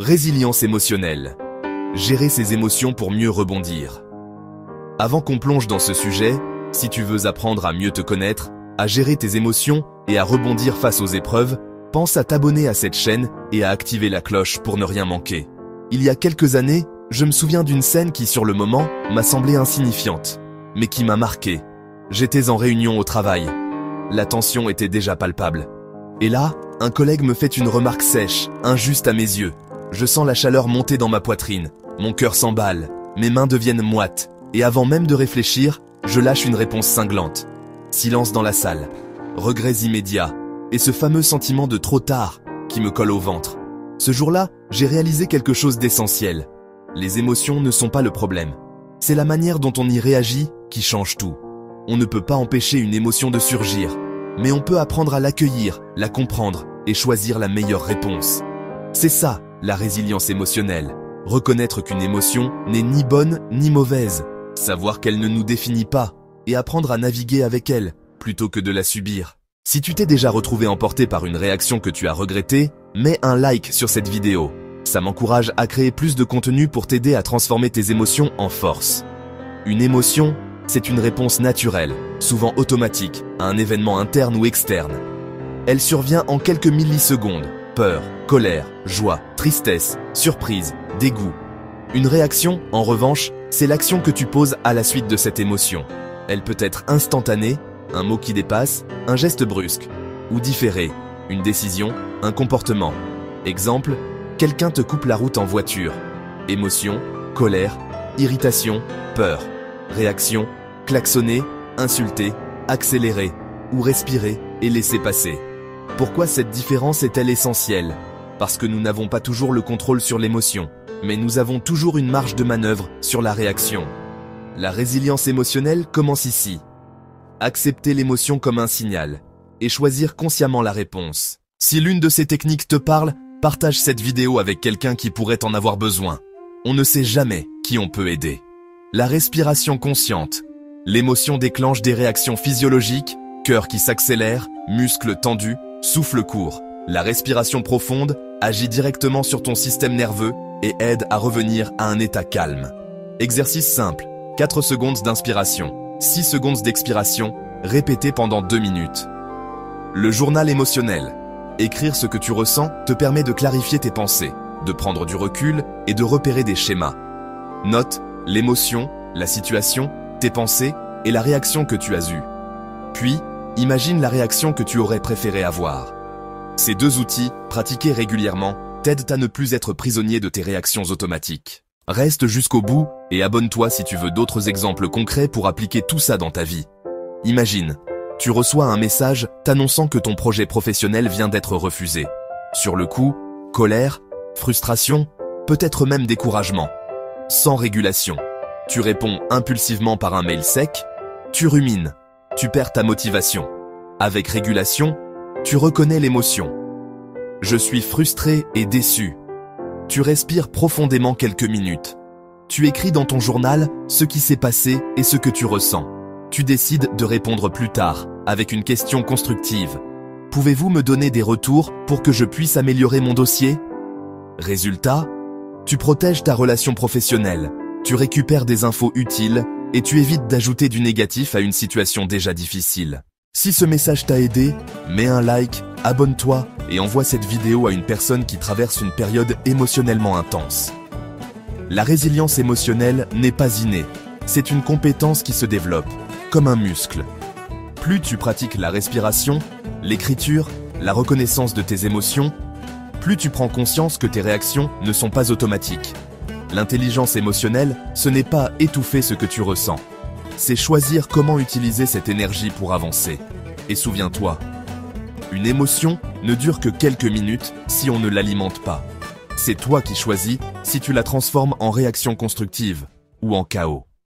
Résilience émotionnelle. Gérer ses émotions pour mieux rebondir. Avant qu'on plonge dans ce sujet, si tu veux apprendre à mieux te connaître, à gérer tes émotions et à rebondir face aux épreuves, pense à t'abonner à cette chaîne et à activer la cloche pour ne rien manquer. Il y a quelques années, je me souviens d'une scène qui sur le moment m'a semblé insignifiante, mais qui m'a marqué. J'étais en réunion au travail. La tension était déjà palpable. Et là, un collègue me fait une remarque sèche, injuste à mes yeux. Je sens la chaleur monter dans ma poitrine, mon cœur s'emballe, mes mains deviennent moites, et avant même de réfléchir, je lâche une réponse cinglante. Silence dans la salle, regrets immédiats, et ce fameux sentiment de trop tard qui me colle au ventre. Ce jour-là, j'ai réalisé quelque chose d'essentiel. Les émotions ne sont pas le problème. C'est la manière dont on y réagit qui change tout. On ne peut pas empêcher une émotion de surgir, mais on peut apprendre à l'accueillir, la comprendre et choisir la meilleure réponse. C'est ça, la résilience émotionnelle. Reconnaître qu'une émotion n'est ni bonne ni mauvaise, savoir qu'elle ne nous définit pas et apprendre à naviguer avec elle plutôt que de la subir. Si tu t'es déjà retrouvé emporté par une réaction que tu as regrettée, mets un like sur cette vidéo. Ça m'encourage à créer plus de contenu pour t'aider à transformer tes émotions en force. Une émotion, c'est une réponse naturelle, souvent automatique, à un événement interne ou externe. Elle survient en quelques millisecondes. Peur, colère, joie, tristesse, surprise, dégoût. Une réaction, en revanche, c'est l'action que tu poses à la suite de cette émotion. Elle peut être instantanée, un mot qui dépasse, un geste brusque, ou différé, une décision, un comportement. Exemple, quelqu'un te coupe la route en voiture. Émotion, colère, irritation, peur. Réaction, klaxonner, insulter, accélérer, ou respirer et laisser passer. Pourquoi cette différence est-elle essentielle? Parce que nous n'avons pas toujours le contrôle sur l'émotion, mais nous avons toujours une marge de manœuvre sur la réaction. La résilience émotionnelle commence ici. Accepter l'émotion comme un signal et choisir consciemment la réponse. Si l'une de ces techniques te parle, partage cette vidéo avec quelqu'un qui pourrait en avoir besoin. On ne sait jamais qui on peut aider. La respiration consciente. L'émotion déclenche des réactions physiologiques, cœur qui s'accélère, muscles tendus, souffle court. La respiration profonde agit directement sur ton système nerveux et aide à revenir à un état calme. Exercice simple, 4 secondes d'inspiration, 6 secondes d'expiration, répété pendant 2 minutes. Le journal émotionnel. Écrire ce que tu ressens te permet de clarifier tes pensées, de prendre du recul et de repérer des schémas. Note l'émotion, la situation, tes pensées et la réaction que tu as eue. Puis, imagine la réaction que tu aurais préféré avoir. Ces 2 outils, pratiqués régulièrement, t'aident à ne plus être prisonnier de tes réactions automatiques. Reste jusqu'au bout et abonne-toi si tu veux d'autres exemples concrets pour appliquer tout ça dans ta vie. Imagine, tu reçois un message t'annonçant que ton projet professionnel vient d'être refusé. Sur le coup, colère, frustration, peut-être même découragement. Sans régulation. Tu réponds impulsivement par un mail sec, tu rumines, tu perds ta motivation. Avec régulation, tu reconnais l'émotion. Je suis frustré et déçu. Tu respires profondément quelques minutes. Tu écris dans ton journal ce qui s'est passé et ce que tu ressens. Tu décides de répondre plus tard, avec une question constructive. Pouvez-vous me donner des retours pour que je puisse améliorer mon dossier? Résultat, tu protèges ta relation professionnelle, tu récupères des infos utiles et tu évites d'ajouter du négatif à une situation déjà difficile. Si ce message t'a aidé, mets un like, abonne-toi et envoie cette vidéo à une personne qui traverse une période émotionnellement intense. La résilience émotionnelle n'est pas innée, c'est une compétence qui se développe, comme un muscle. Plus tu pratiques la respiration, l'écriture, la reconnaissance de tes émotions, plus tu prends conscience que tes réactions ne sont pas automatiques. L'intelligence émotionnelle, ce n'est pas étouffer ce que tu ressens. C'est choisir comment utiliser cette énergie pour avancer. Et souviens-toi, une émotion ne dure que quelques minutes si on ne l'alimente pas. C'est toi qui choisis si tu la transformes en réaction constructive ou en chaos.